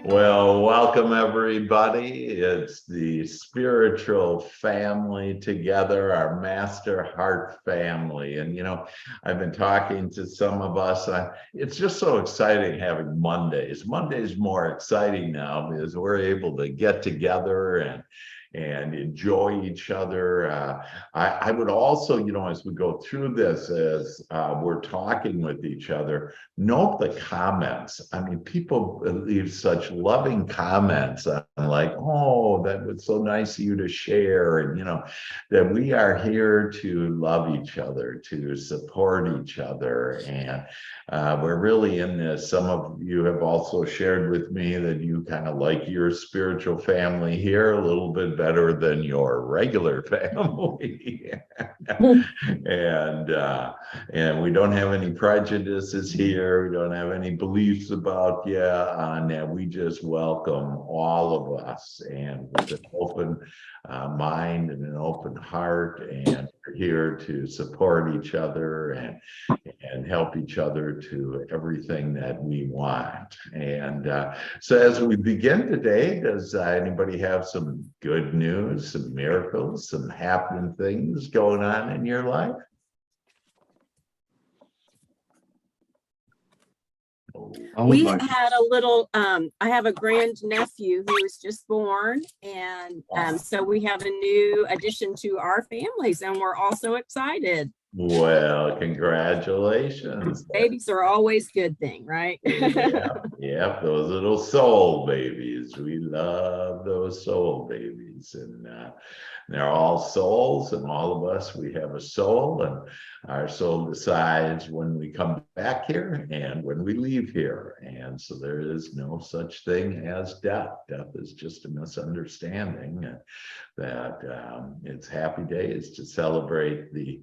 Well, welcome everybody. It's the spiritual family together, our Master Heart family. And, I've been talking to some of us. It's just so exciting having Mondays. Monday's more exciting now because we're able to get together and enjoy each other. I would also, as we go through this, as we're talking with each other, note the comments. I mean, people leave such loving comments like, oh, that was so nice of you to share. And, that we are here to love each other, to support each other. And we're really in this. Some of you have also shared with me that you kind of like your spiritual family here a little bit better than your regular family. And we don't have any prejudices here. We don't have any beliefs about you on that. We just welcome all of us and with an open mind and an open heart, and we're here to support each other and help each other to everything that we want. And so as we begin today, does anybody have some good news, some miracles, some happening things going on in your life? We had a little, I have a grand nephew who was just born, and so we have a new addition to our families, and we're also excited. Well, congratulations. Babies are always a good thing, right? Yeah, those little soul babies. We love those soul babies. And they're all souls, and all of us, we have a soul, and our soul decides when we come back here and when we leave here. And so there is no such thing as death. Death is just a misunderstanding. That it's happy days to celebrate the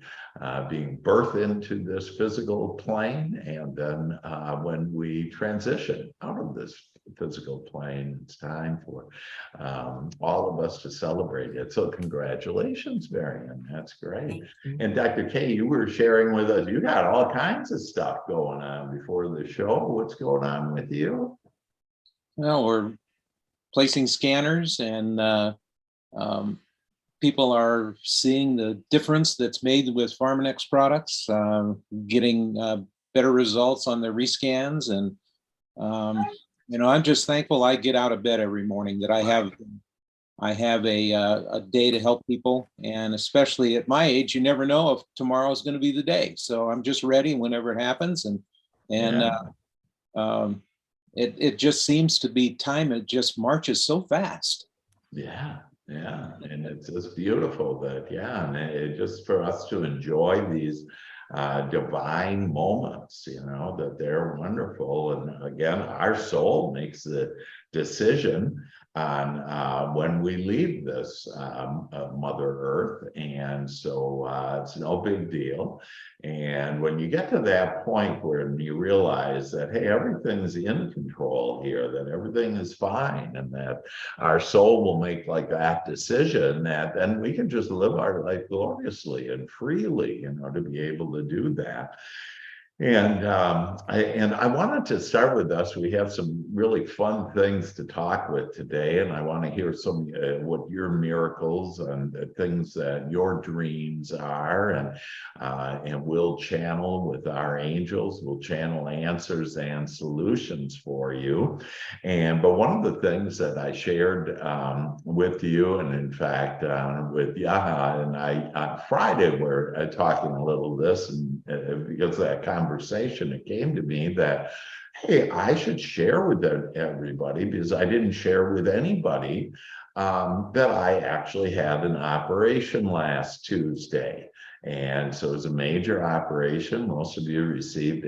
being birthed into this physical plane, and then when we transition out of this physical plane, it's time for all of us to celebrate it. So congratulations, Marion. That's great. And Dr. K, you were sharing with us, you got all kinds of stuff going on before the show. What's going on with you? Well, we're placing scanners, and people are seeing the difference that's made with Pharmanex products, getting better results on their rescans. And, I'm just thankful I get out of bed every morning, that I have a day to help people. And especially at my age, you never know if tomorrow is going to be the day. So I'm just ready whenever it happens. It just seems to be time. It just marches so fast. Yeah, and it's just beautiful that, and it just for us to enjoy these divine moments, that they're wonderful. And again, our soul makes the decision on when we leave this Mother Earth, and so it's no big deal. And when you get to that point where you realize that, hey, everything's in control here, that everything is fine, and that our soul will make like that decision, that then we can just live our life gloriously and freely, to be able to do that. And I wanted to start with us. We have some really fun things to talk with today, and I want to hear some what your miracles and the things that your dreams are, and we'll channel with our angels. We'll channel answers and solutions for you. But one of the things that I shared with you, and in fact with Yaha and I on Friday, we're talking a little this, and because of that conversation, it came to me that, hey, I should share with everybody, because I didn't share with anybody that I actually had an operation last Tuesday. And so it was a major operation. Most of you received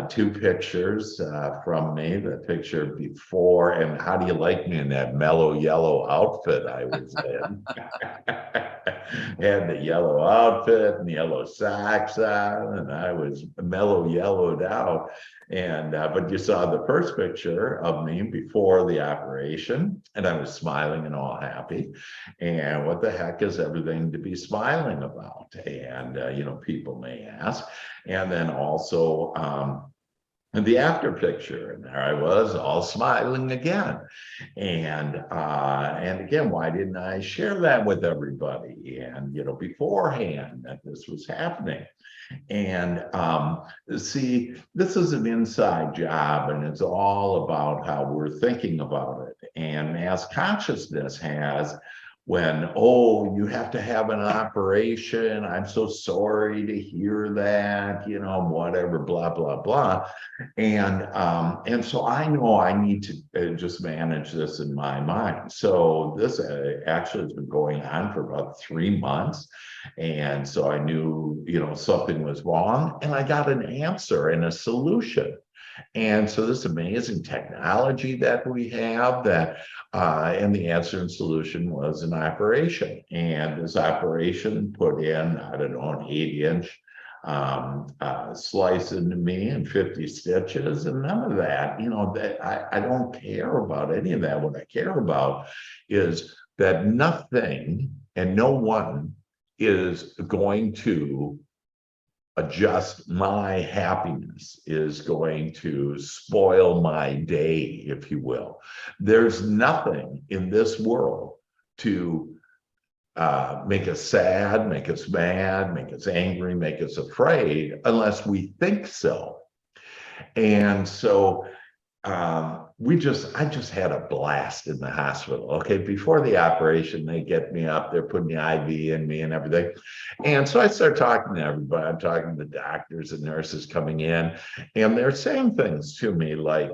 two pictures from me, the picture before, and how do you like me in that mellow yellow outfit I was in? And the yellow outfit and the yellow socks on, and I was mellow yellowed out. And but you saw the first picture of me before the operation, and I was smiling and all happy. And what the heck is everything to be smiling about? And people may ask. And then also the after picture, and there I was all smiling again. And again, why didn't I share that with everybody? And, beforehand that this was happening. And see, this is an inside job, and it's all about how we're thinking about it. And mass consciousness has, when, oh, you have to have an operation, I'm so sorry to hear that, whatever, blah, blah, blah. And so I know I need to just manage this in my mind. So this actually has been going on for about 3 months. And so I knew, something was wrong, and I got an answer and a solution. And so this amazing technology that we have and the answer and solution was an operation. And this operation put in, I don't know, an 8-inch slice into me and 50 stitches, and none of that, that I don't care about any of that. What I care about is that nothing and no one is going to adjust my happiness, is going to spoil my day, if you will. There's nothing in this world to make us sad, make us mad, make us angry, make us afraid, unless we think so. And so I just had a blast in the hospital. Okay, before the operation, they get me up, they're putting the IV in me and everything. And so I start talking to everybody. I'm talking to doctors and nurses coming in, and they're saying things to me like,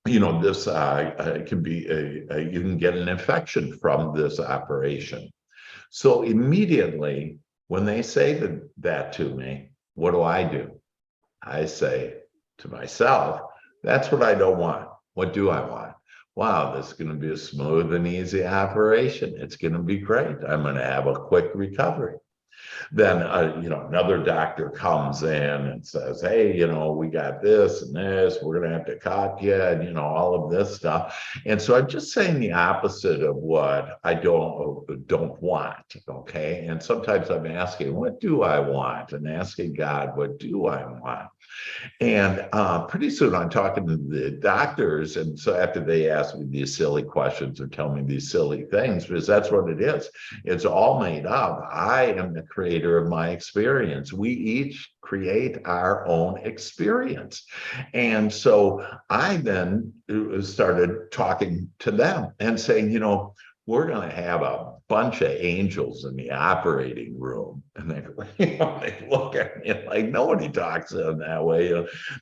this can be you can get an infection from this operation. So immediately when they say that to me, what do? I say to myself, that's what I don't want. What do I want? Wow, this is going to be a smooth and easy operation. It's going to be great. I'm going to have a quick recovery. Then, another doctor comes in and says, hey, we got this and this, we're going to have to cut you, and, all of this stuff. And so I'm just saying the opposite of what I don't want. Okay. And sometimes I'm asking, what do I want? And asking God, what do I want? And pretty soon I'm talking to the doctors. And so after they ask me these silly questions or tell me these silly things, because that's what it is. It's all made up. I am the creator of my experience. We each create our own experience. And so I then started talking to them and saying, we're going to have a bunch of angels in the operating room. And they look at me like, nobody talks to them that way.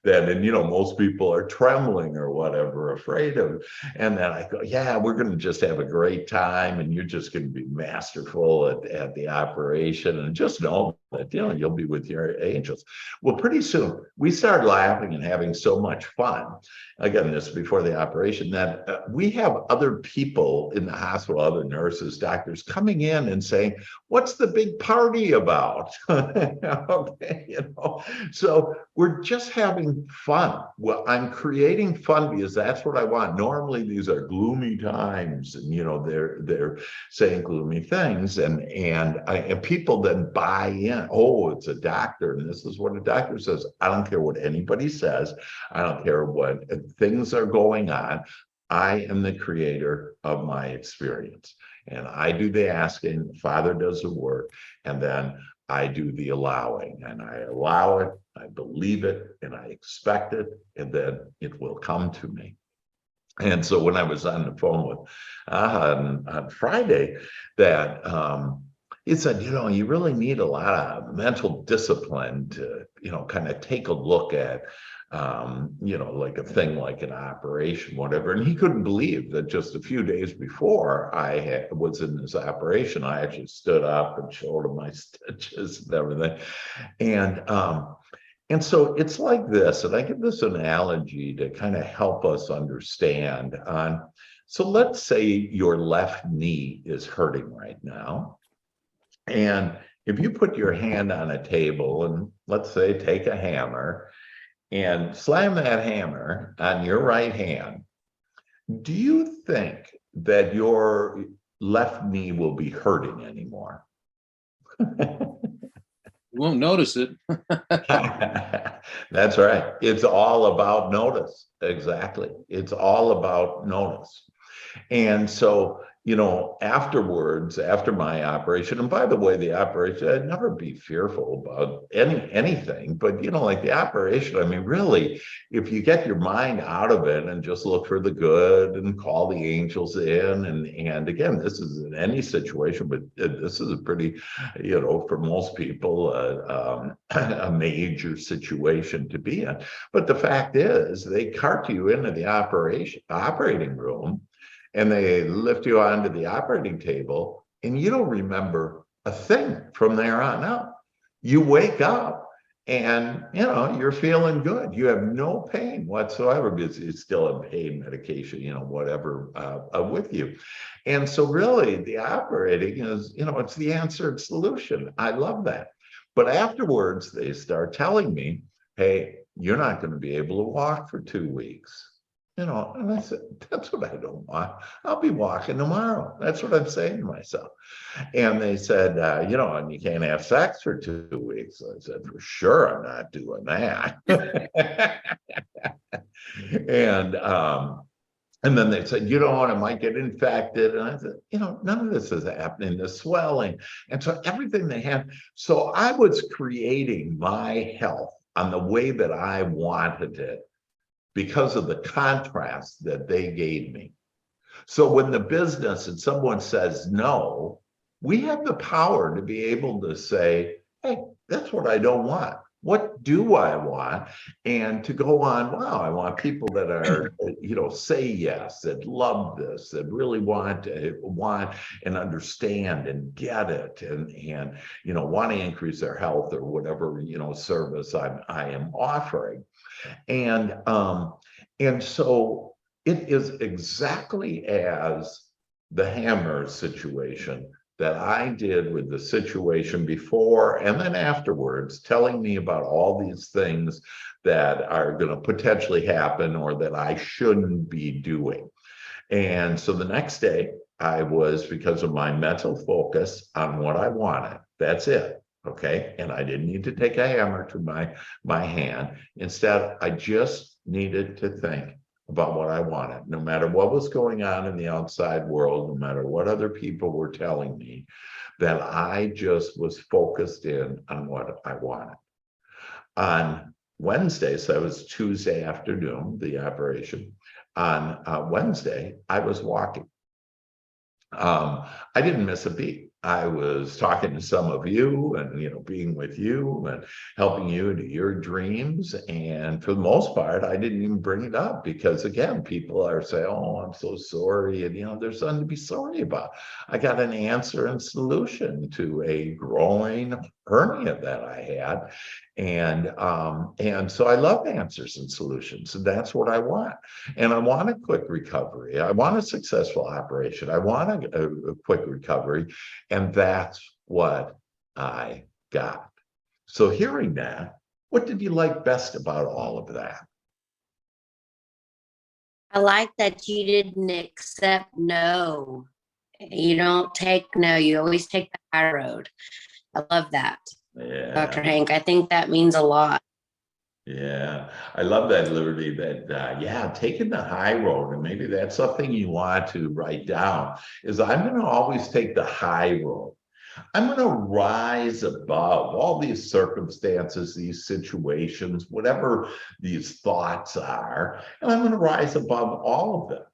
Most people are trembling or whatever, afraid of. And then I go, yeah, we're going to just have a great time. And you're just going to be masterful at the operation. And just know that, you'll be with your angels. Well, pretty soon we started laughing and having so much fun. Again, this before the operation, that we have other people in the hospital, other nurses, doctors coming in and saying, what's the big party about? Okay, so we're just having fun. Well, I'm creating fun because that's what I want. Normally these are gloomy times, and they're saying gloomy things, and people then buy in. Oh, it's a doctor, and this is what a doctor says. I don't care what anybody says. I don't care what things are going on. I am the creator of my experience, and I do the asking, the Father does the work, and then I do the allowing, and I allow it, I believe it, and I expect it, and then it will come to me. And so when I was on the phone with on Friday, that he said, you really need a lot of mental discipline to, kind of take a look at, like a thing like an operation, whatever. And he couldn't believe that just a few days before I was in this operation, I actually stood up and showed him my stitches and everything. And so it's like this, and I give this analogy to kind of help us understand. So let's say your left knee is hurting right now. And if you put your hand on a table and let's say take a hammer and slam that hammer on your right hand, do you think that your left knee will be hurting anymore? You won't notice it. That's right. It's all about notice. Exactly. It's all about notice. And so, afterwards, after my operation, and by the way, the operation, I'd never be fearful about anything, but like the operation, I mean, really, if you get your mind out of it and just look for the good and call the angels in, and again, this is in any situation, but this is a pretty, for most people, a major situation to be in. But the fact is, they cart you into the operating room, and they lift you onto the operating table, and you don't remember a thing from there on out. You wake up and, you're feeling good. You have no pain whatsoever because it's still a pain medication, whatever, with you. And so really the operating is, it's the answered solution. I love that. But afterwards, they start telling me, hey, you're not going to be able to walk for 2 weeks. And I said, that's what I don't want. I'll be walking tomorrow. That's what I'm saying to myself. And they said, and you can't have sex for 2 weeks. I said, for sure, I'm not doing that. And then they said, it might get infected. And I said, none of this is happening, the swelling. And so everything they had. So I was creating my health on the way that I wanted it, because of the contrast that they gave me. So when the business and someone says no, we have the power to be able to say, hey, that's what I don't want. What do I want? And to go on, wow, I want people that are, say yes, that love this, that really want and understand and get it, and want to increase their health or whatever, service I am offering. And so it is exactly as the hammer situation that I did with the situation before and then afterwards, telling me about all these things that are going to potentially happen or that I shouldn't be doing. And so the next day, I was, because of my mental focus on what I wanted, that's it. Okay. And I didn't need to take a hammer to my hand. Instead, I just needed to think about what I wanted, no matter what was going on in the outside world, no matter what other people were telling me, that I just was focused in on what I wanted. On Wednesday, so it was Tuesday afternoon, the operation. On Wednesday, I was walking. I didn't miss a beat. I was talking to some of you and, being with you and helping you into your dreams. And for the most part, I didn't even bring it up because, again, people are saying, oh, I'm so sorry. And, there's something to be sorry about. I got an answer and solution to a growing hernia that I had. And so I love answers and solutions, and that's what I want. And I want a quick recovery. I want a successful operation. I want a quick recovery. And that's what I got. So hearing that, what did you like best about all of that? I like that you didn't accept no. You don't take no, you always take the high road. I love that. Yeah. Dr. Hank, I think that means a lot. Yeah, I love that, Liberty, that, taking the high road, and maybe that's something you want to write down, is I'm going to always take the high road. I'm going to rise above all these circumstances, these situations, whatever these thoughts are, and I'm going to rise above all of them.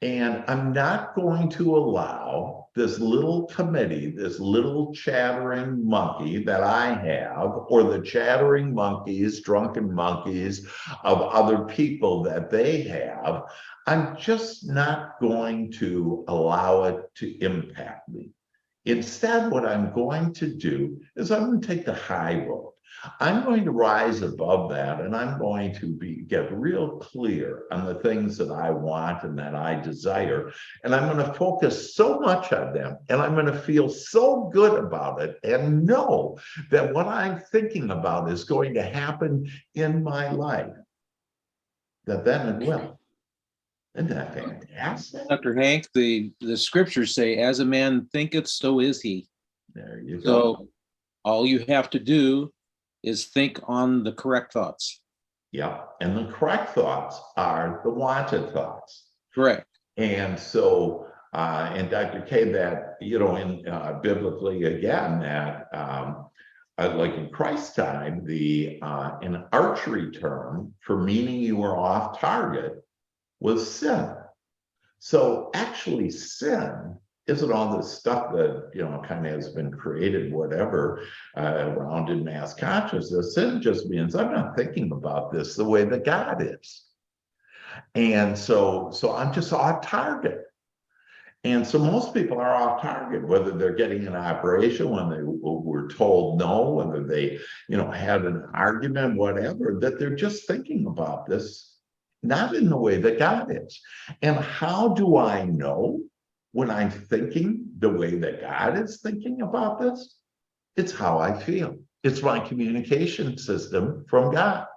And I'm not going to allow this little committee, this little chattering monkey that I have, or the chattering monkeys, drunken monkeys of other people that they have, I'm just not going to allow it to impact me. Instead, what I'm going to do is I'm going to take the high road. I'm going to rise above that, and I'm going to get real clear on the things that I want and that I desire. And I'm going to focus so much on them, and I'm going to feel so good about it and know that what I'm thinking about is going to happen in my life, that then it will. Isn't that fantastic? Dr. Hank, the scriptures say, as a man thinketh, so is he. There you go. So all you have to do is think on the correct thoughts. Yeah, and the correct thoughts are the wanted thoughts. Correct. And so, and Dr. K, that, in biblically again, that like in Christ's time, an archery term for meaning you were off target was sin. So actually, sin isn't all this stuff that, kind of has been created, whatever, around in mass consciousness. Sin just means I'm not thinking about this the way that God is. And so I'm just off target. And so most people are off target, whether they're getting an operation, when they were told no, whether they, had an argument, whatever, that they're just thinking about this, not in the way that God is. And how do I know when I'm thinking the way that God is thinking about this? It's how I feel. It's my communication system from God.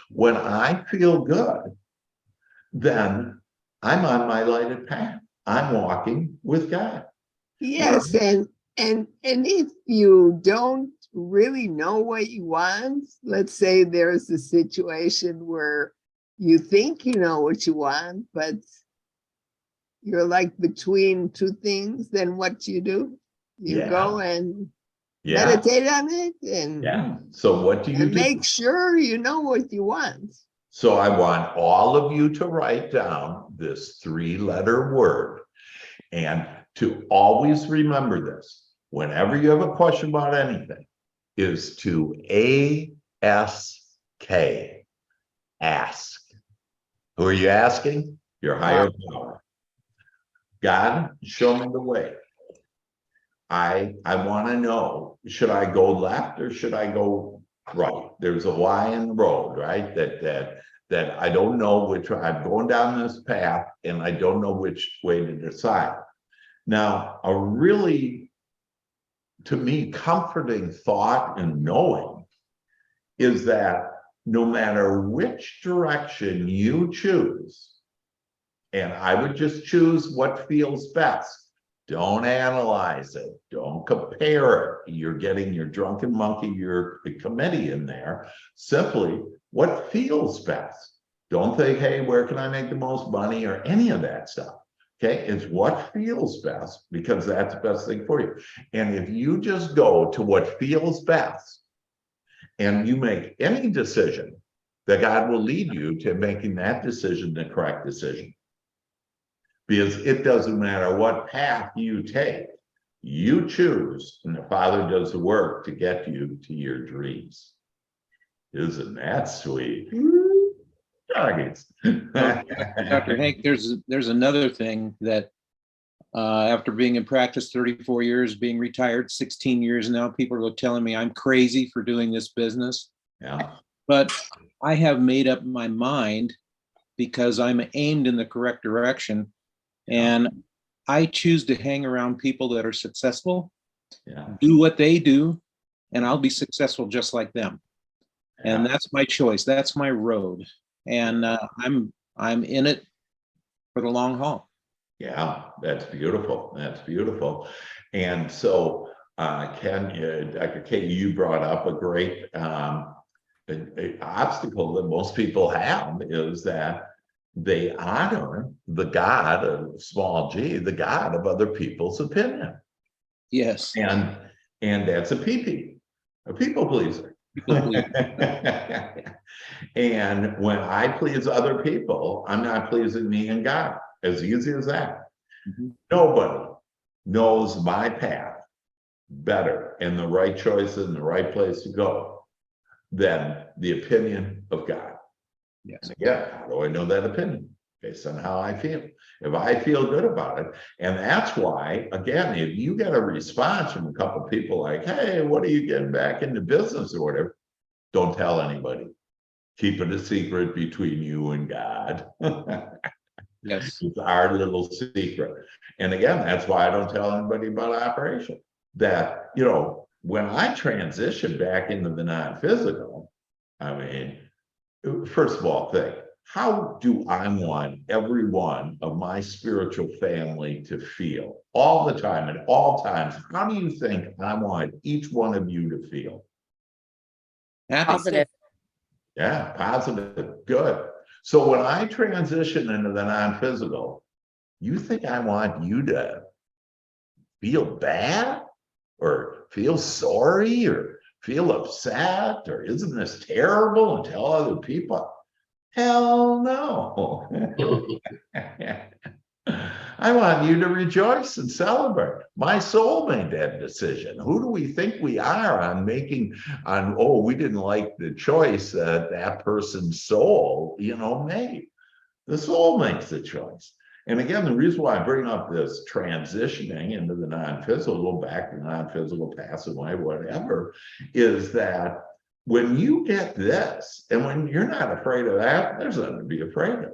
When I feel good, then I'm on my lighted path. I'm walking with God. Yes, and if you don't really know what you want, let's say there's a situation where you think you know what you want, but you're like between two things, then what do? You go and meditate on it and So what do you do? make sure you know what you want. So I want all of you to write down this 3-letter word, and to always remember this whenever you have a question about anything, is to A-S-K, ask. Who are you asking? Your higher power. God, show me the way. I want to know, should I go left or should I go right? There's a Y in the road, right? That I don't know which. I'm going down this path and I don't know which way to decide. Now, a really, to me, comforting thought and knowing is that no matter which direction you choose, and I would just choose what feels best. Don't analyze it. Don't compare it. You're getting your drunken monkey, your committee in there. Simply what feels best. Don't think, hey, where can I make the most money or any of that stuff. Okay, it's what feels best, because that's the best thing for you. And if you just go to what feels best and you make any decision, that God will lead you to making that decision the correct decision. Because it doesn't matter what path you take, you choose, and the Father does the work to get you to your dreams. Isn't that sweet? Doggies. Dr. Hank, there's another thing that after being in practice 34 years, being retired 16 years now, people are telling me I'm crazy for doing this business. Yeah. But I have made up my mind because I'm aimed in the correct direction. And I choose to hang around people that are successful, do what they do, and I'll be successful just like them. And that's my choice. That's my road. And I'm in it for the long haul. Yeah, that's beautiful. That's beautiful. And so, Ken, Dr. K, you brought up a great obstacle that most people have, is that they honor the God of small g, the God of other people's opinion. Yes. And that's a people pleaser. And when I please other people, I'm not pleasing me and God. As easy as that. Mm-hmm. Nobody knows my path better and the right choice and the right place to go than the opinion of God. Yes. And again, how do I know that opinion? Based on how I feel. If I feel good about it, and that's why, again, if you get a response from a couple of people like, hey, what are you getting back into business or whatever, don't tell anybody. Keep it a secret between you and God. Yes. It's our little secret. And again, that's why I don't tell anybody about operation. That, when I transition back into the non-physical, I mean, first of all, think, how do I want every one of my spiritual family to feel all the time, at all times? How do you think I want each one of you to feel? Happy. Positive. Yeah, positive, good. So when I transition into the non-physical, you think I want you to feel bad or feel sorry or feel upset or isn't this terrible and tell other people? Hell no. I want you to rejoice and celebrate. My soul made that decision. Who do we think we are on making oh, we didn't like the choice that that person's soul, made. The soul makes the choice. And again, the reason why I bring up this transitioning into the non-physical, back to non-physical, pass away, whatever, is that when you get this, and when you're not afraid of that, there's nothing to be afraid of.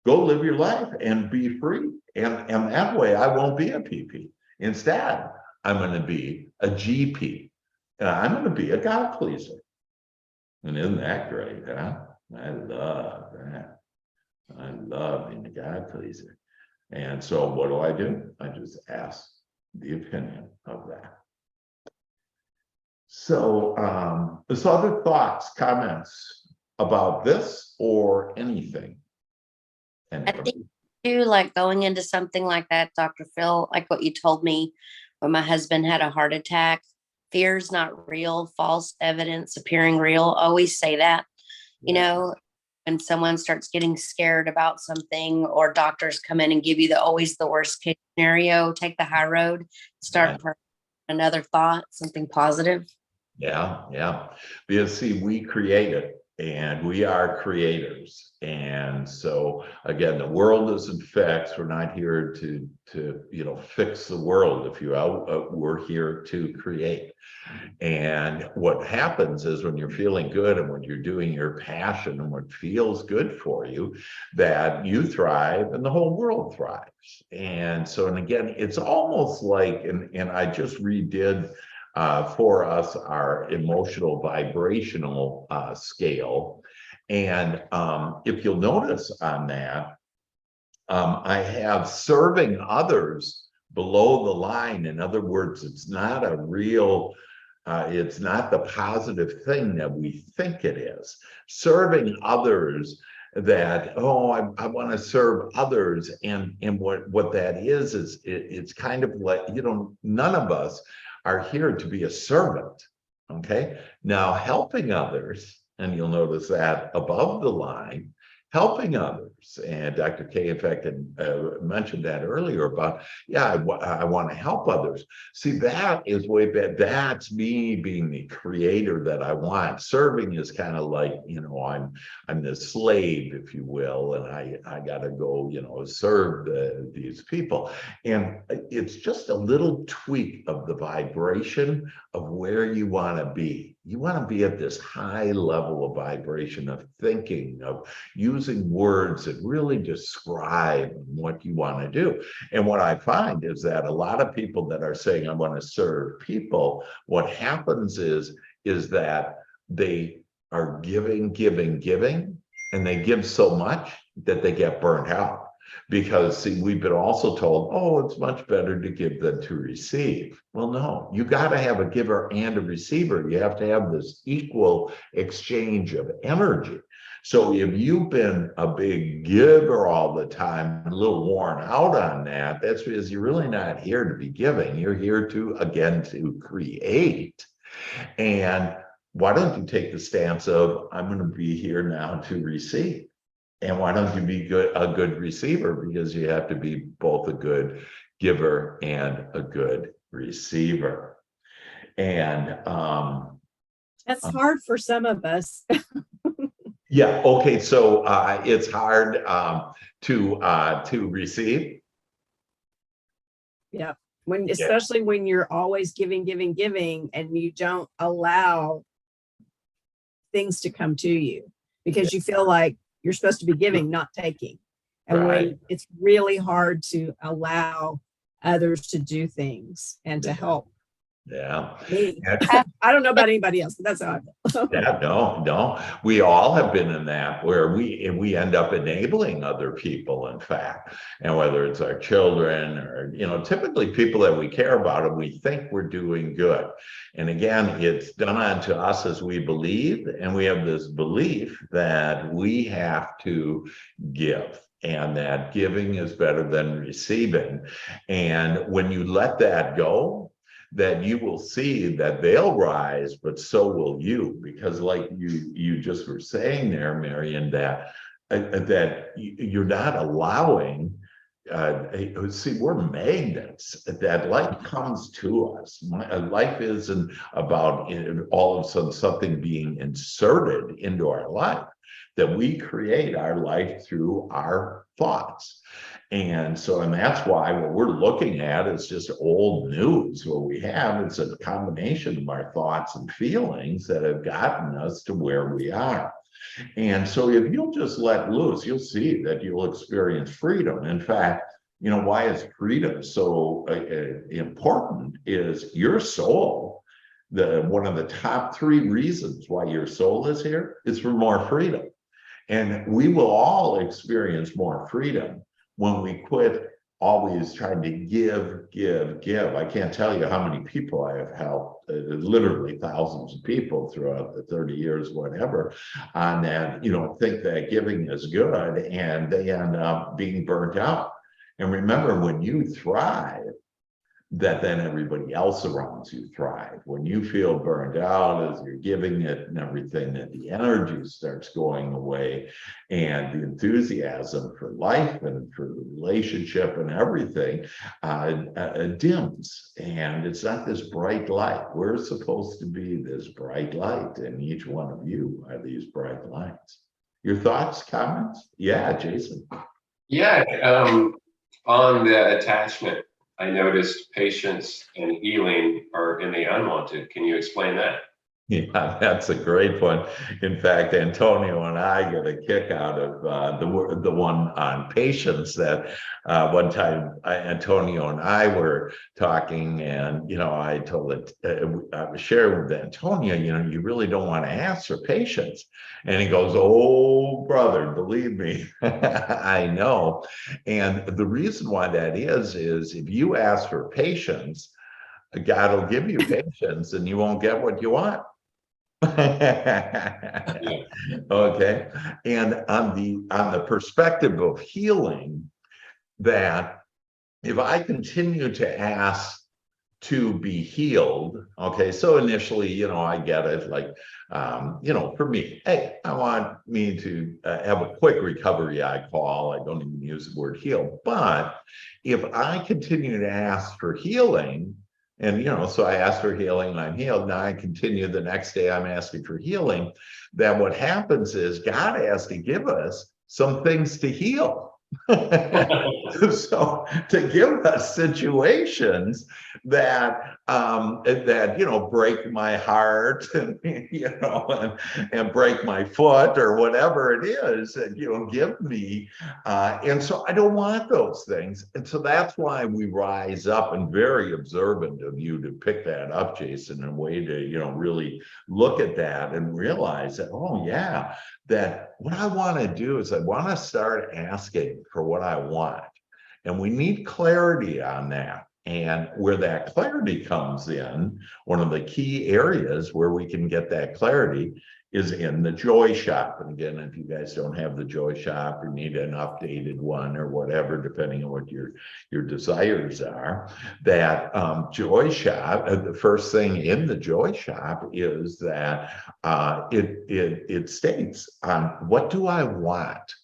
Go live your life and be free. And that way I won't be a PP. Instead, I'm going to be a GP. And I'm going to be a God pleaser. And isn't that great, huh? I love that. I love being a God pleaser. And so what do? I just ask the opinion of that. So, other thoughts, comments about this or anything? I think too, like going into something like that, Dr. Phil, like what you told me when my husband had a heart attack, fear's not real, false evidence appearing real. Always say that, when someone starts getting scared about something or doctors come in and give you always the worst case scenario, take the high road, start another thought, something positive. Yeah. Because see, we create it. And we are creators. And so again, the world isn't fixed. We're not here to fix the world, if you will. We're here to create. And what happens is when you're feeling good and when you're doing your passion and what feels good for you, that you thrive and the whole world thrives. And so, and again, it's almost like, and I just redid for us our emotional vibrational scale. And if you'll notice on that, I have serving others below the line. In other words, it's not a real, it's not the positive thing that we think it is. Serving others that, I want to serve others. And what that is it's kind of like, none of us are here to be a servant. Okay. Now helping others, and you'll notice that above the line, helping others. And Dr. K, in fact, had mentioned that earlier about, I want to help others. See, that is way back. That's me being the creator that I want. Serving is kind of like, I'm the slave, if you will, and I got to go, serve these people. And it's just a little tweak of the vibration of where you want to be. You want to be at this high level of vibration of thinking, of using words that really describe what you want to do. And what I find is that a lot of people that are saying, I want to serve people, what happens is that they are giving, and they give so much that they get burnt out. Because see, we've been also told, it's much better to give than to receive. Well, no, you got to have a giver and a receiver. You have to have this equal exchange of energy. So if you've been a big giver all the time, a little worn out on that, that's because you're really not here to be giving. You're here to, again, to create. And why don't you take the stance of, I'm going to be here now to receive? And why don't you be a good receiver? Because you have to be both a good giver and a good receiver. And that's hard for some of us. Yeah. Okay. So it's hard to receive. Yeah. Especially when you're always giving, and you don't allow things to come to you because you feel like you're supposed to be giving, not taking. And when it's really hard to allow others to do things and to help Yeah. Me. And- I don't know about anybody else, but that's how I feel. Yeah, no. We all have been in that where we end up enabling other people, in fact. And whether it's our children or, typically people that we care about and we think we're doing good. And again, it's done unto us as we believe. And we have this belief that we have to give. And that giving is better than receiving. And when you let that go, that you will see that they'll rise, but so will you, because like you just were saying there, Marion, that you're not allowing. See, we're magnets. That life comes to us. Life isn't about all of a sudden something being inserted into our life. That we create our life through our thoughts. And that's why what we're looking at is just old news. What we have is a combination of our thoughts and feelings that have gotten us to where we are. And so if you'll just let loose, you'll see that you'll experience freedom. In fact, why is freedom so important is your soul. One of the top 3 reasons why your soul is here is for more freedom. And we will all experience more freedom when we quit always trying to give. I can't tell you how many people I have helped, literally thousands of people throughout the 30 years, whatever, on that, think that giving is good and they end up being burnt out. And remember, when you thrive, that then everybody else around you thrive. When you feel burned out as you're giving it and everything, that the energy starts going away and the enthusiasm for life and for the relationship and everything dims. And it's not this bright light. We're supposed to be this bright light, and each one of you are these bright lights. Your thoughts, comments? Yeah, Jason. Yeah, on the attachment, I noticed patience and healing are in the unwanted. Can you explain that? Yeah, that's a great one. In fact, Antonio and I get a kick out of the one on patience that one time Antonio and I were talking, and I told it, I was sharing with Antonio, you really don't want to ask for patience. And he goes, "Oh, brother, believe me, I know." And the reason why that is if you ask for patience, God will give you patience and you won't get what you want. Okay. And on the perspective of healing, that if I continue to ask to be healed, okay, so initially, I get it, like, for me, hey, I want me to have a quick recovery, I call. I don't even use the word heal. But if I continue to ask for healing, and, so I asked for healing and I'm healed. Now I continue the next day, I'm asking for healing. That what happens is God has to give us some things to heal. So to give us situations that break my heart and and break my foot or whatever it is, and give me and so I don't want those things. And so that's why we rise up, and very observant of you to pick that up, Jason, in a way to really look at that and realize that, oh yeah, that what I want to do is I want to start asking for what I want. And we need clarity on that. And where that clarity comes in, one of the key areas where we can get that clarity is in the Joy Shop. And again, if you guys don't have the Joy Shop or need an updated one or whatever, depending on what your desires are, that Joy Shop, the first thing in the Joy Shop is that it states on what do I want?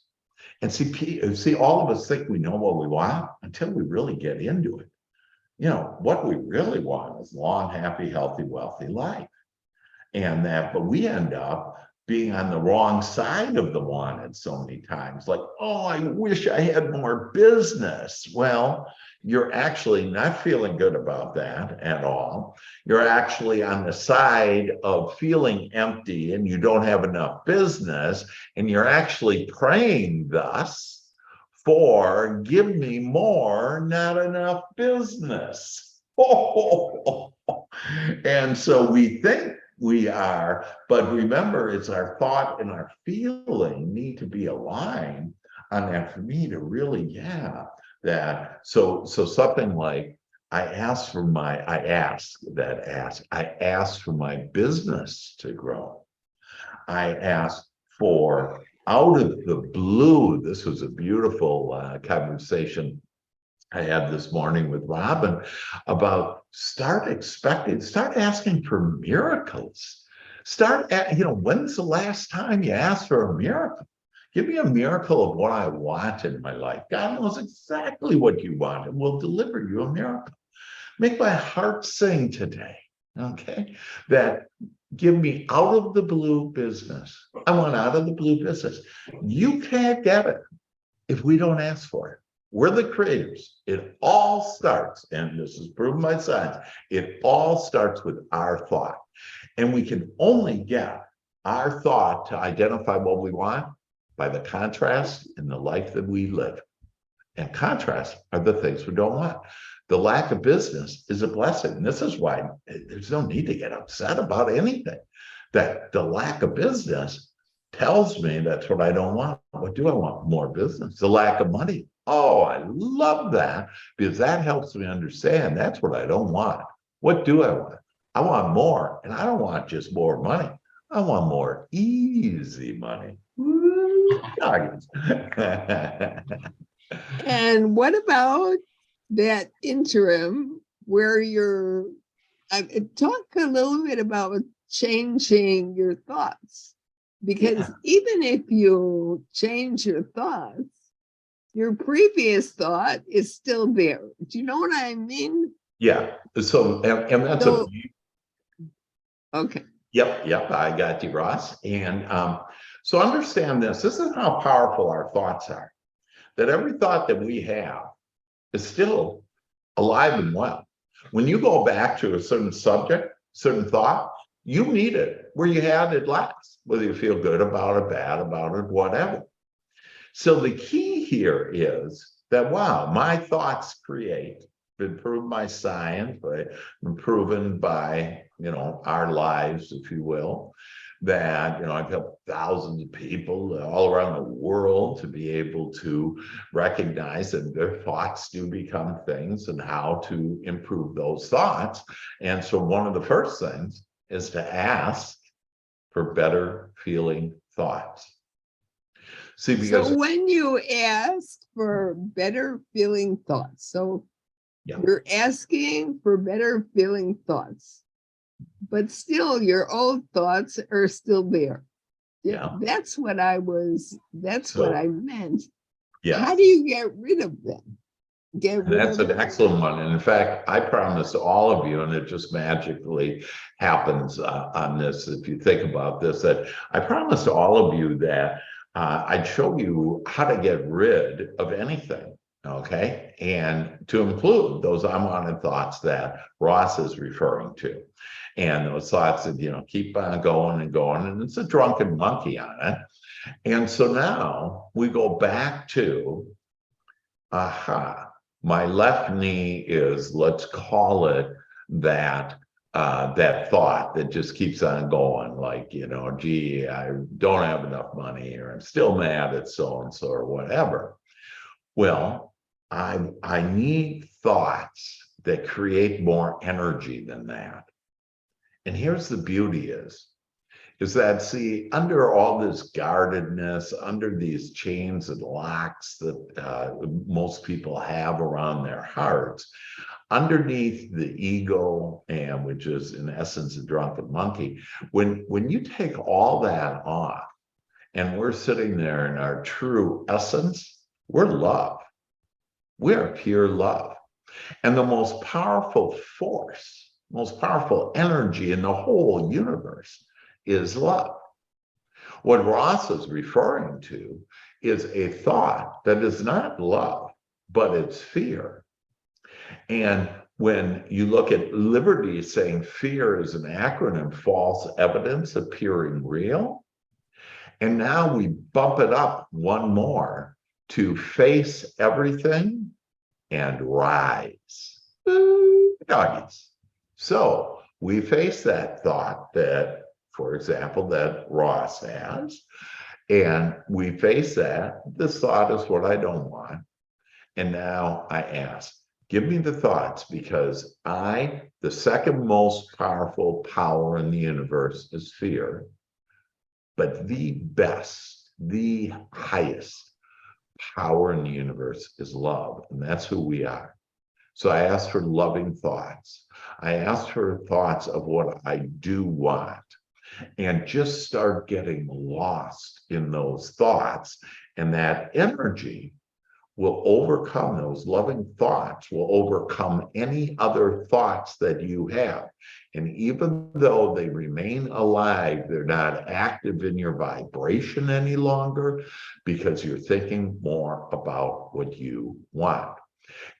And see, all of us think we know what we want until we really get into it. What we really want is long, happy, healthy, wealthy life. But we end up being on the wrong side of the wanted so many times. Like, oh, I wish I had more business. Well, you're actually not feeling good about that at all. You're actually on the side of feeling empty and you don't have enough business. And you're actually praying thus for give me more, not enough business. Oh, And so we think we are, but remember, it's our thought and our feeling need to be aligned on that for me to really, yeah, that. So something like I asked for my business to grow. I asked for out of the blue. This was a beautiful conversation I had this morning with Robin about start asking for miracles. When's the last time you asked for a miracle? Give me a miracle of what I want in my life. God knows exactly what you want and will deliver you a miracle. Make my heart sing today. Okay. That give me out of the blue business. I want out of the blue business. You can't get it if we don't ask for it. We're the creators. It all starts, and this is proven by science, it all starts with our thought. And we can only get our thought to identify what we want by the contrast in the life that we live. And contrast are the things we don't want. The lack of business is a blessing. This is why there's no need to get upset about anything. That the lack of business tells me that's what I don't want. What do I want? More business. The lack of money. Oh, I love that because that helps me understand that's what I don't want. What do I want? I want more, and I don't want just more money. I want more easy money. Woo, And what about that interim where you're, talk a little bit about changing your thoughts, because even if you change your thoughts, your previous thought is still there. Do you know what I mean? Yeah. So, and that's okay. Yep. I got you, Ross. And so understand this. This is how powerful our thoughts are. That every thought that we have is still alive and well. When you go back to a certain subject, certain thought, you meet it where you had it last, whether you feel good about it, bad about it, whatever. So the key here is that, wow, my thoughts create, been proven by science, been proven by, our lives, if you will, that, I've helped thousands of people all around the world to be able to recognize that their thoughts do become things and how to improve those thoughts. And so one of the first things is to ask for better feeling thoughts. See, because so when you ask for better feeling thoughts, you're asking for better feeling thoughts, but still your old thoughts are still there. That's what I meant. Yeah. How do you get rid of them? That's an excellent one. And in fact, I promise all of you, and it just magically happens on this, if you think about this, that I promised all of you that I'd show you how to get rid of anything, okay? And to include those unwanted thoughts that Ross is referring to. And those thoughts that, keep on going and going, and it's a drunken monkey on it. And so now we go back to, my left knee is, let's call it that thought that just keeps on going, like, gee, I don't have enough money, or I'm still mad at so-and-so, or whatever. Well, I need thoughts that create more energy than that. And here's the beauty is that, see, under all this guardedness, under these chains and locks that most people have around their hearts, underneath the ego, and which is in essence a drunken monkey, when you take all that off and we're sitting there in our true essence, we're love. We're pure love. And the most powerful force, most powerful energy in the whole universe is love. What Ross is referring to is a thought that is not love, but it's fear. And when you look at Liberty saying fear is an acronym, false evidence appearing real. And now we bump it up one more to face everything and rise. Doggies. So we face that thought that, for example, that Ross has, and we face that. This thought is what I don't want. And now I ask, give me the thoughts, because the second most powerful power in the universe is fear. But the best, the highest power in the universe is love. And that's who we are. So I ask for loving thoughts. I ask for thoughts of what I do want, and just start getting lost in those thoughts. And that energy will overcome, those loving thoughts will overcome any other thoughts that you have. And even though they remain alive, they're not active in your vibration any longer, because you're thinking more about what you want.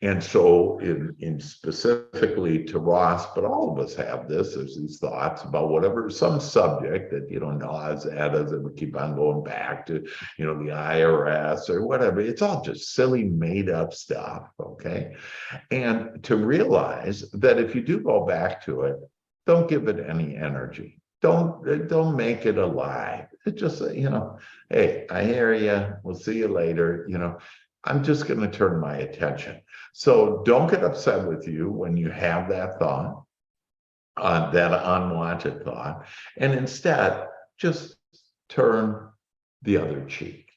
And so in specifically to Ross, but all of us have this, there's these thoughts about whatever, some subject that, gnaws at us, and we keep on going back to, the IRS or whatever. It's all just silly, made up stuff, okay? And to realize that if you do go back to it, don't give it any energy. Don't make it alive. It just, hey, I hear you. We'll see you later. I'm just going to turn my attention. So don't get upset with you when you have that thought, that unwanted thought, and instead just turn the other cheek.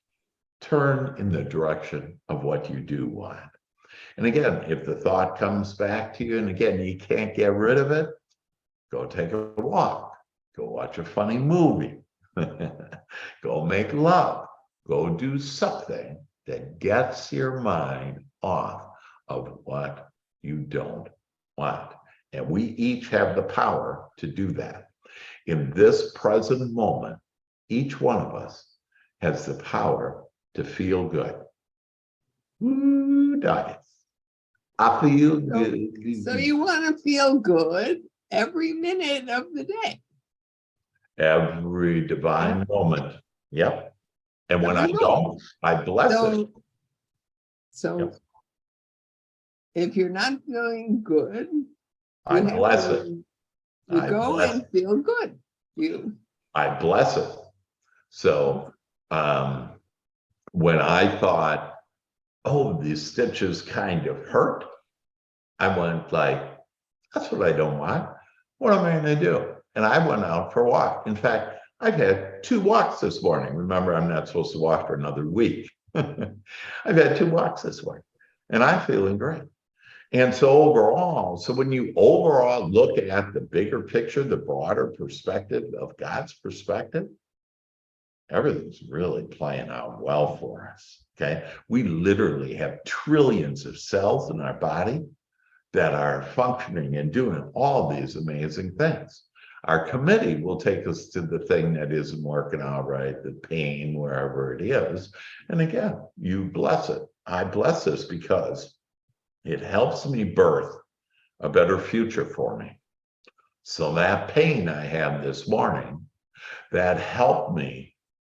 Turn in the direction of what you do want. And again, if the thought comes back to you, and again, you can't get rid of it, go take a walk. Go watch a funny movie. Go make love. Go do something that gets your mind off of what you don't want. And we each have the power to do that. In this present moment, each one of us has the power to feel good. Woo, doggies. I feel good. So you want to feel good every minute of the day. Every divine moment. Yep. And when I Every don't, I bless it. So Yep. if you're not feeling good, I you have bless to- it. You I go bless and feel good. I bless it. So when I thought, oh, these stitches kind of hurt, I went like, that's what I don't want. What am I going to do? And I went out for a walk. In fact, I've had 2 walks this morning. Remember, I'm not supposed to walk for another week. I've had 2 walks this morning, and I'm feeling great. And so overall, when you overall look at the bigger picture, the broader perspective of God's perspective, everything's really playing out well for us, okay? We literally have trillions of cells in our body that are functioning and doing all these amazing things. Our committee will take us to the thing that isn't working out right, the pain, wherever it is. And again, you bless it. I bless this because it helps me birth a better future for me. So that pain I had this morning, that helped me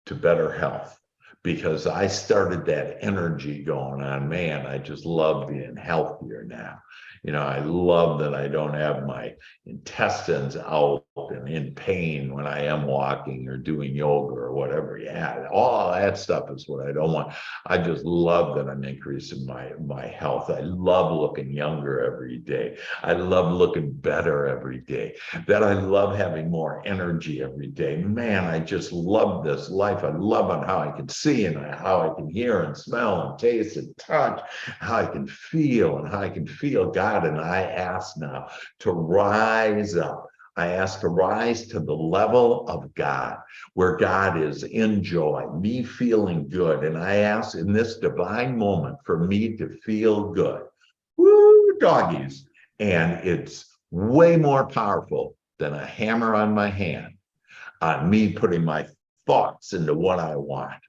to better health, because I started that energy going on. Man, I just love being healthier now. I love that I don't have my intestines out and in pain when I am walking or doing yoga or whatever. Yeah, all that stuff is what I don't want. I just love that I'm increasing my health. I love looking younger every day. I love looking better every day. That I love having more energy every day. Man, I just love this life. I love on how I can see and how I can hear and smell and taste and touch, how I can feel and how I can feel God. And I ask now to rise up. I ask to rise to the level of God, where God is in joy, me feeling good. And I ask in this divine moment for me to feel good. Woo, doggies. And it's way more powerful than a hammer on my hand, on me putting my thoughts into what I want.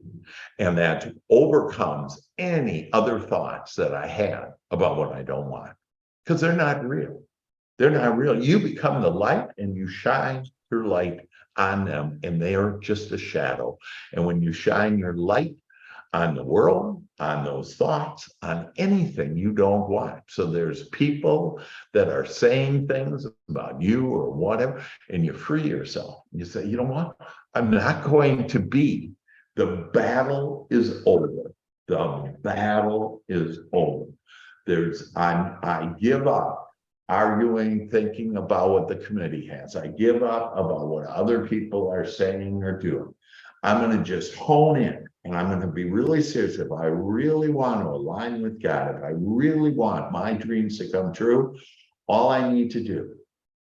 And that overcomes any other thoughts that I had about what I don't want. Because they're not real. They're not real. You become the light and you shine your light on them, and they are just a shadow. And when you shine your light on the world, on those thoughts, on anything you don't want. So there's people that are saying things about you or whatever, and you free yourself. You say, you know what? I'm not going to be. The battle is over. The battle is over. I give up arguing, thinking about what the committee has. I give up about what other people are saying or doing. I'm going to just hone in, and I'm going to be really serious. If I really want to align with God, if I really want my dreams to come true, all I need to do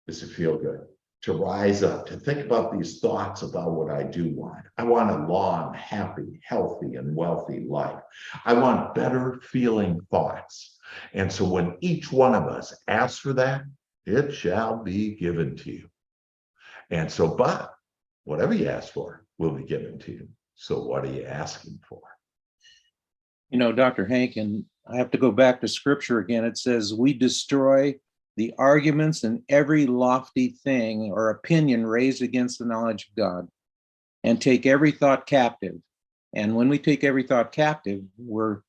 is to feel good, to rise up, to think about these thoughts about what I do want. I want a long, happy, healthy, and wealthy life. I want better feeling thoughts. And so when each one of us asks for that, it shall be given to you. And so, but whatever you ask for will be given to you. So what are you asking for? You know, Dr. Hank, and I have to go back to scripture again. It says, we destroy the arguments and every lofty thing or opinion raised against the knowledge of God, and take every thought captive. And when we take every thought captive, we're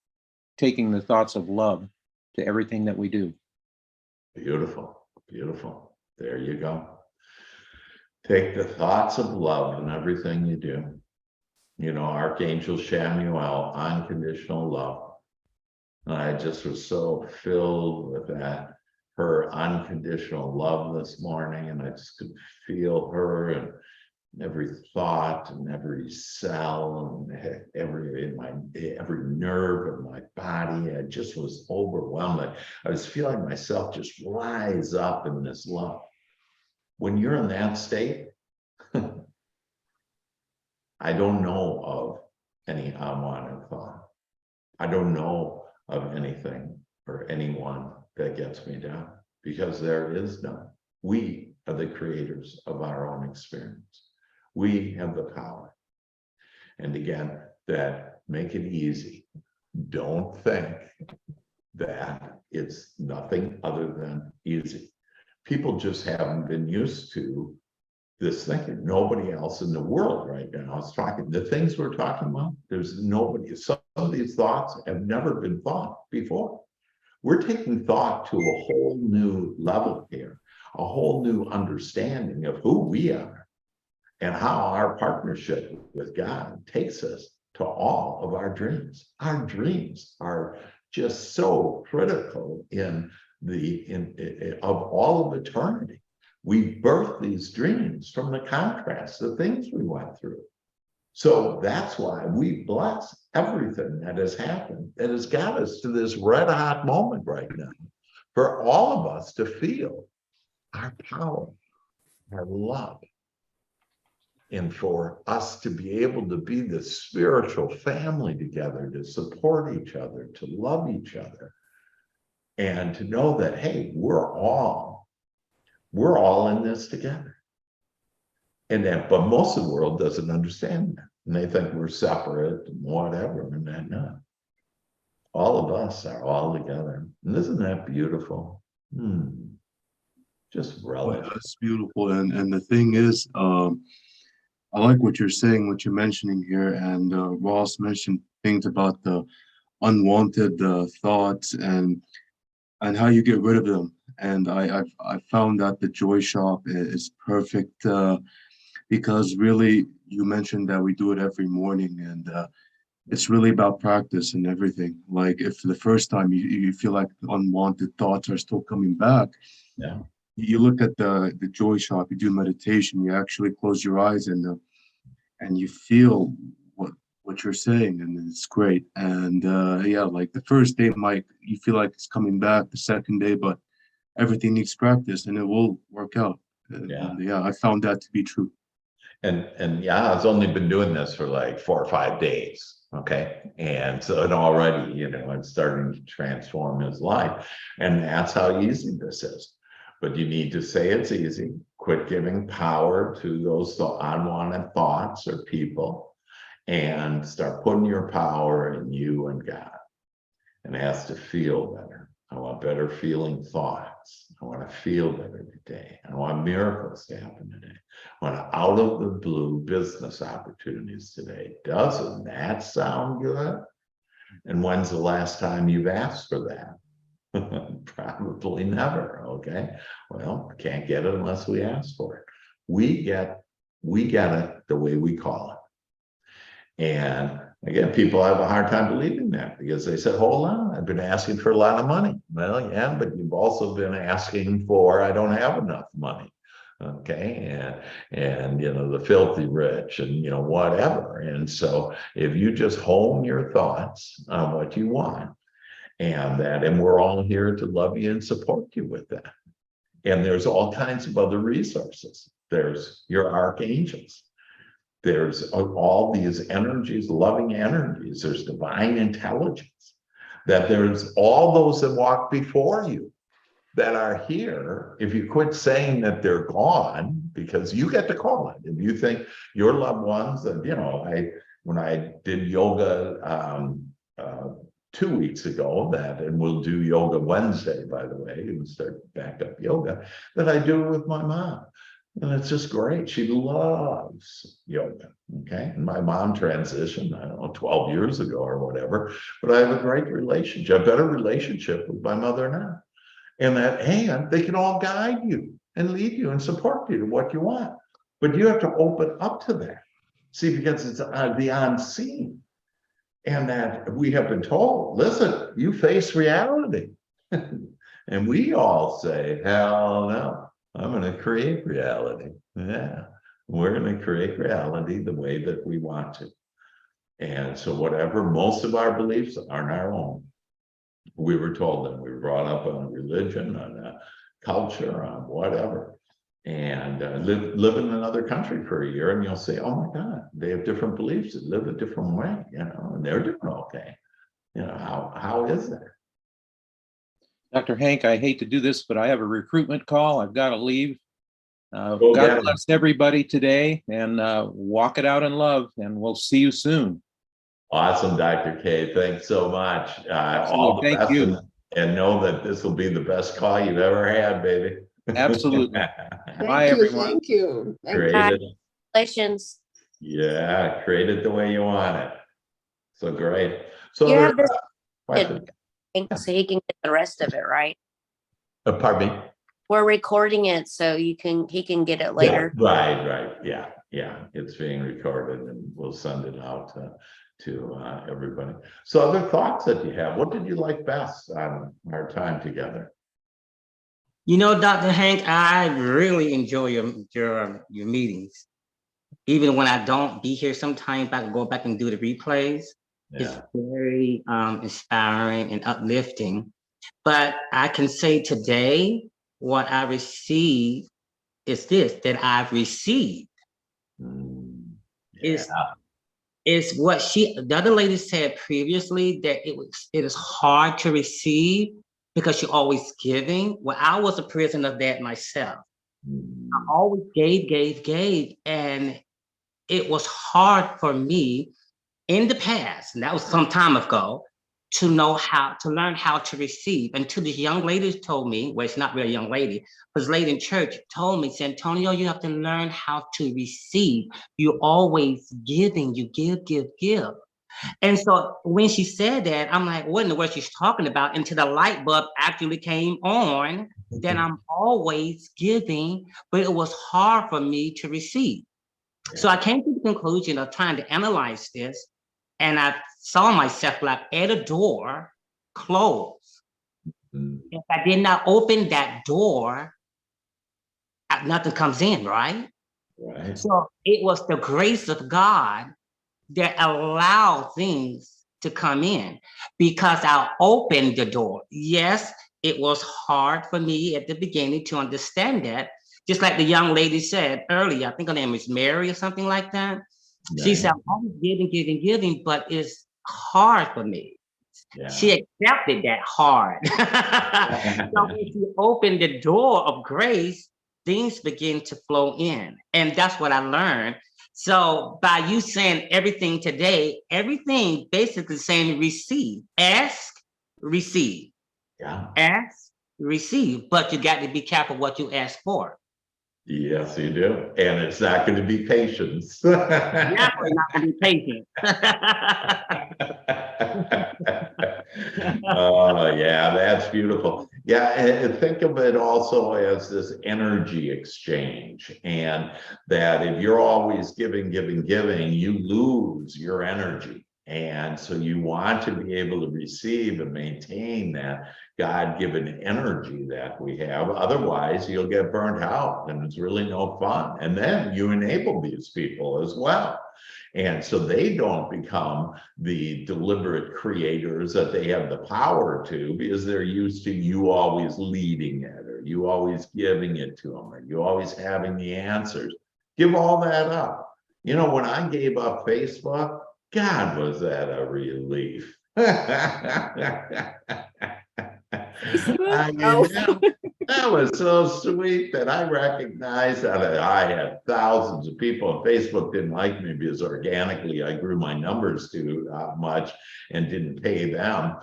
taking the thoughts of love to everything that we do. Beautiful, beautiful. There you go. Take the thoughts of love in everything you do. You know, Archangel Shamuel, unconditional love. And I just was so filled with that, her unconditional love this morning, and I just could feel her and every thought and every cell and every nerve in my body. I just was overwhelmed. I was feeling myself just rise up in this love. When you're in that state, I don't know of any unwanted thought. I don't know of anything or anyone that gets me down, because there is none. We are the creators of our own experience. We have the power. And again, that make it easy. Don't think that it's nothing other than easy. People just haven't been used to this thinking. Nobody else in the world right now is talking. The things we're talking about, there's nobody. Some of these thoughts have never been thought before. We're taking thought to a whole new level here, a whole new understanding of who we are and how our partnership with God takes us to all of our dreams. Our dreams are just so critical in of all of eternity. We birth these dreams from the contrast, the things we went through. So that's why we bless everything that has happened, that has got us to this red hot moment right now, for all of us to feel our power, our love, and for us to be able to be the spiritual family together, to support each other, to love each other, and to know that, hey, we're all in this together. And that, but most of the world doesn't understand that. And they think we're separate and whatever, and that not. All of us are all together. And isn't that beautiful? Just relish. Well, that's beautiful. And the thing is, I like what you're saying, what you're mentioning here. And Ross mentioned things about the unwanted thoughts and how you get rid of them. And I found that the Joy Shop is perfect because really you mentioned that we do it every morning, and it's really about practice and everything. Like if the first time you feel like unwanted thoughts are still coming back, Yeah. you look at the Joy Shop, you do meditation, you actually close your eyes and you feel what you're saying, and it's great. And yeah, like the first day you feel like it's coming back, the second day, but everything needs practice and it will work out. Yeah. And yeah, I found that to be true. And yeah, I've only been doing this for like 4 or 5 days. Okay. And so it already, it's starting to transform his life. And that's how easy this is. But you need to say it's easy. Quit giving power to those unwanted thoughts or people, and start putting your power in you and God. And it has to feel better. I want better feeling thoughts. I want to feel better today. I want miracles to happen today. I want out of the blue business opportunities today. Doesn't that sound good? And when's the last time you've asked for that? Probably never. Okay. Well, can't get it unless we ask for it. We get it the way we call it. And again, people have a hard time believing that because they said, hold on, I've been asking for a lot of money. Well, yeah, but you've also been asking for, I don't have enough money. Okay. And you know, the filthy rich and, you know, whatever. And so if you just hone your thoughts on what you want and we're all here to love you and support you with that. And there's all kinds of other resources. There's your archangels. There's all these energies, loving energies. There's divine intelligence. That there's all those that walk before you that are here. If you quit saying that they're gone, because you get to call it. If you think your loved ones, and you know, when I did yoga 2 weeks ago, and we'll do yoga Wednesday, by the way, and start back up yoga, that I do with my mom. And it's just great. She loves yoga. Okay. And my mom transitioned, I don't know, 12 years ago or whatever, but I have a great relationship, a better relationship with my mother now. And they can all guide you and lead you and support you to what you want. But you have to open up to that. See, because it's the unseen. And that we have been told, listen, you face reality. And we all say, hell no. I'm going to create reality. Yeah, we're going to create reality the way that we want to. And so whatever, most of our beliefs aren't our own. We were told that we were brought up on religion, on culture, on whatever. And live in another country for a year and you'll say, oh my God, they have different beliefs that live a different way, you know, and they're doing okay. You know, how is that? Dr. Hank, I hate to do this, but I have a recruitment call. I've got to leave. Go get God it. bless everybody today and walk it out in love, and we'll see you soon. Awesome, Dr. K. Thanks so much. All the Thank best, you. and know that this will be the best call you've ever had, baby. Absolutely. Thank Bye, you, everyone. thank you. Thank you. Created, Congratulations. yeah, created the way you want it. So great. So You have this question. so he can get the rest of it, right? Pardon me. We're recording it so he can get it later. Yeah, right. Yeah. It's being recorded and we'll send it out to everybody. So other thoughts that you have, what did you like best on our time together? You know, Dr. Hank, I really enjoy your meetings. Even when I don't be here, sometimes I can go back and do the replays. Yeah. It's very inspiring and uplifting. But I can say today, what I received is this, that I've received. Yeah. Is what the other lady said previously, that it is hard to receive because you're always giving. Well, I was a prison of that myself. I always gave, and it was hard for me in the past, and that was some time ago, to learn how to receive. Until this young lady told me, well, it's not really a young lady, but this lady in church told me, said, Antonio, you have to learn how to receive. You're always giving, you give. And so when she said that, I'm like, what in the world she's talking about? Until the light bulb actually came on, that I'm always giving, but it was hard for me to receive. So I came to the conclusion of trying to analyze this, and I saw myself like at a door closed. If I did not open that door, nothing comes in, right? Right. So it was the grace of God that allowed things to come in because I opened the door. Yes, it was hard for me at the beginning to understand that. Just like the young lady said earlier, I think her name is Mary or something like that. Yeah. She said, I'm always giving, but it's hard for me. Yeah. She accepted that hard. So when she opened the door of grace, things begin to flow in. And that's what I learned. So by you saying everything today, everything basically saying receive, ask, receive. Yeah. Ask, receive, but you got to be careful what you ask for. Yes, you do. And it's not going to be patience. Definitely not to be patient. Oh, yeah, that's beautiful. Yeah, and think of it also as this energy exchange, and that if you're always giving, you lose your energy. And so you want to be able to receive and maintain that God-given energy that we have. Otherwise, you'll get burnt out and it's really no fun. And then you enable these people as well. And so they don't become the deliberate creators that they have the power to, because they're used to you always leading it, or you always giving it to them, or you always having the answers. Give all that up. You know, when I gave up Facebook, God, was that a relief. I mean, Oh. that was so sweet that I recognized that I had thousands of people on Facebook didn't like me because organically I grew my numbers too much and didn't pay them.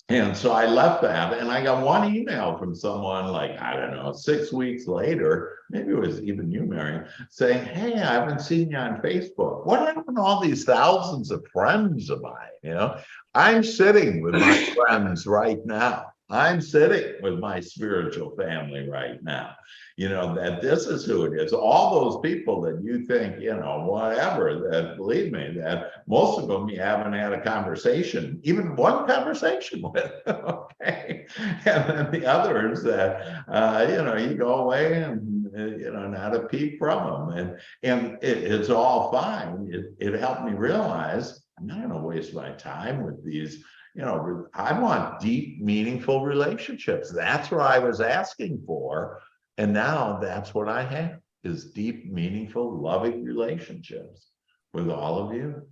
And so I left that, and I got one email from someone like, I don't know, 6 weeks later, maybe it was even you, Mary, saying, hey, I haven't seen you on Facebook. What happened to all these thousands of friends of mine? You know, I'm sitting with my friends right now. I'm sitting with my spiritual family right now. You know, that this is who it is. All those people that you think, you know, whatever, that believe me, that most of them you haven't had a conversation, even one conversation with, okay? And then the others that, you know, you go away and, you know, not a peep from them. And it's all fine. It helped me realize I'm not gonna waste my time with these. You know, I want deep, meaningful relationships. That's what I was asking for. And now that's what I have, is deep, meaningful, loving relationships with all of you.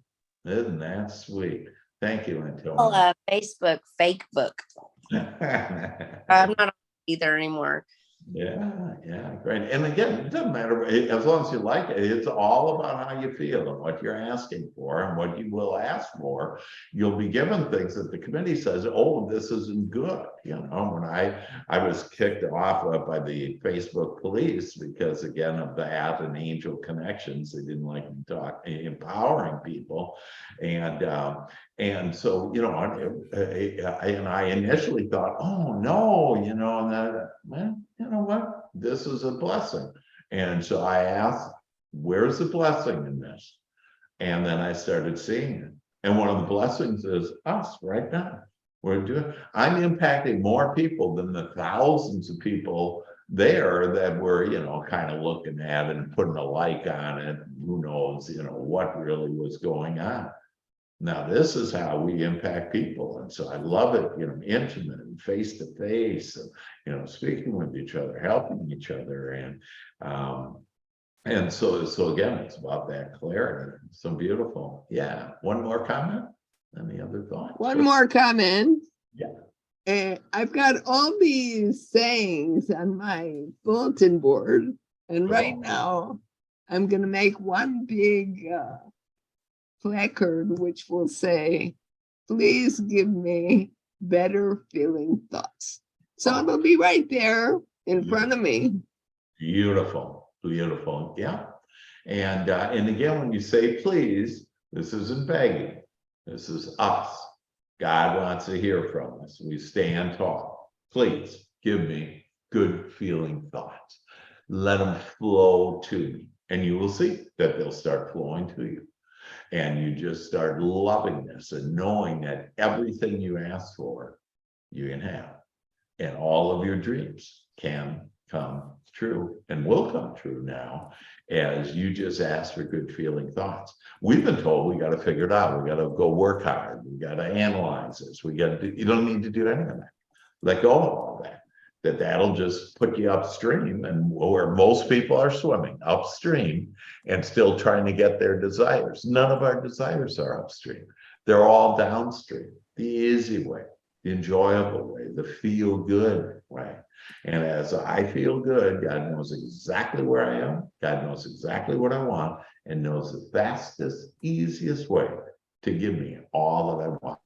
Isn't that sweet? Thank you, Antonio. Facebook fake book. I'm not on either anymore. Yeah, great. And again, it doesn't matter, as long as you like it, it's all about how you feel and what you're asking for and what you will ask for. You'll be given things that the committee says, oh, this isn't good. You know, when I was kicked off by the Facebook police because, again, of that and Angel Connections, they didn't like me empowering people. And so, you know, and I initially thought, oh no, you know, and that, well, you know what, this is a blessing. And so I asked, where's the blessing in this? And then I started seeing it. And one of the blessings is us right now. I'm impacting more people than the thousands of people there that were, you know, kind of looking at it and putting a like on it. Who knows, you know, what really was going on. Now, this is how we impact people. And so I love it, you know, intimate and face to face, and, you know, speaking with each other, helping each other. And so again, it's about that clarity. So beautiful. Yeah. One more comment? Any other thoughts? One more comment. Yeah. I've got all these sayings on my bulletin board, and right now I'm going to make one big placard which will say, please give me better feeling thoughts. So it'll be right there in front of me. Beautiful, beautiful. Yeah. And again, when you say please, this isn't begging. This is us. God wants to hear from us. We stand tall. Please give me good feeling thoughts. Let them flow to me. And you will see that they'll start flowing to you. And you just start loving this and knowing that everything you ask for, you can have. And all of your dreams can come true and will come true now, as you just ask for good feeling thoughts. We've been told we got to figure it out. We got to go work hard. We got to analyze this. We got to do, you don't need to do any of that. Let go of all that. That'll just put you upstream, and where most people are swimming upstream and still trying to get their desires. None of our desires are upstream. They're all downstream. The easy way, the enjoyable way, the feel good way. And as I feel good, God knows exactly where I am. God knows exactly what I want, and knows the fastest, easiest way to give me all that I want.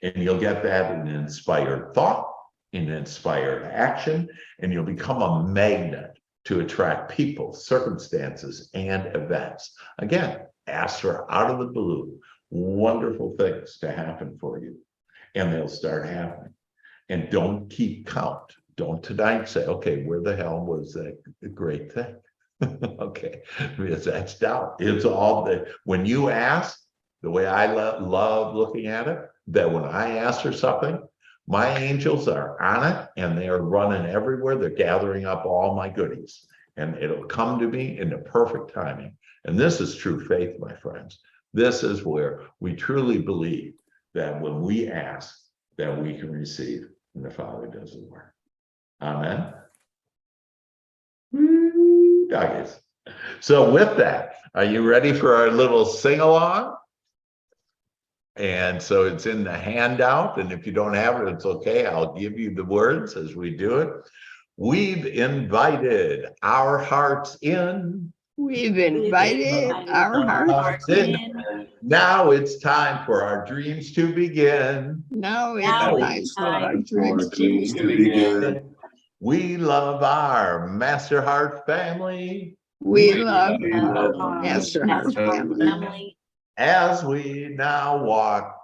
And you'll get that in inspired thought, in inspired action, and you'll become a magnet to attract people, circumstances, and events. Again, ask for out of the blue wonderful things to happen for you, and they'll start happening. And don't keep count. Don't tonight say, okay, where the hell was that great thing? Okay, because that's doubt. It's all that when you ask, the way I love looking at it, that when I ask for something, my angels are on it and they are running everywhere. They're gathering up all my goodies and it'll come to me in the perfect timing. And this is true faith, my friends. This is where we truly believe that when we ask, that we can receive, and the Father does the work. Amen. Doggies. So with that, are you ready for our little sing-along? And so it's in the handout, and if you don't have it, it's okay. I'll give you the words as we do it. We've invited our hearts in. We've invited our hearts in. Now it's time for our dreams to begin. Now it's Now time it's for our time dreams to dreams to begin. begin. We love our Master Heart family We We love love our our Master Heart family. as we now walk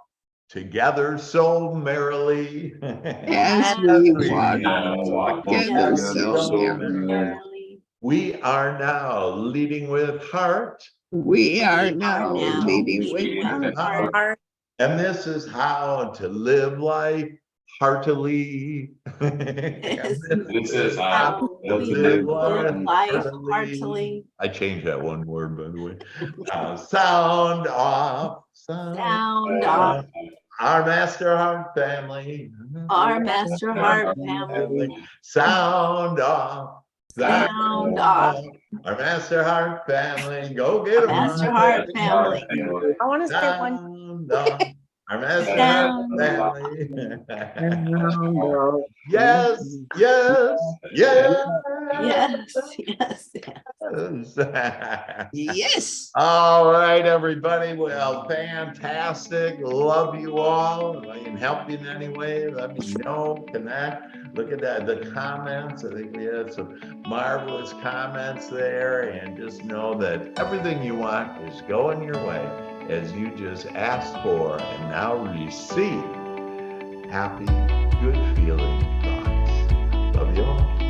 together so merrily. As we walk walk together together so so merrily. We are now leading with heart, We are now now leading with leading with heart. Heart, and this is how to live life heartily. This is how to we live live life heartily. I changed that one word, by the way. Sound off. Sound off. Our Master Heart family. Our Master Heart family. Sound off. Sound off. Our Master Heart family. Go get them. Master Heart family. I want to say one. Sound off. Our Master Heart Sound family. Yes, yes, yes. Yes, yes, Yes. Yes. All right, everybody. Well, fantastic. Love you all. If I can help you in any way, let me know. Connect. Look at that. The comments. I think we had some marvelous comments there. And just know that everything you want is going your way as you just ask for and now receive happy, good feeling thoughts. Love you all.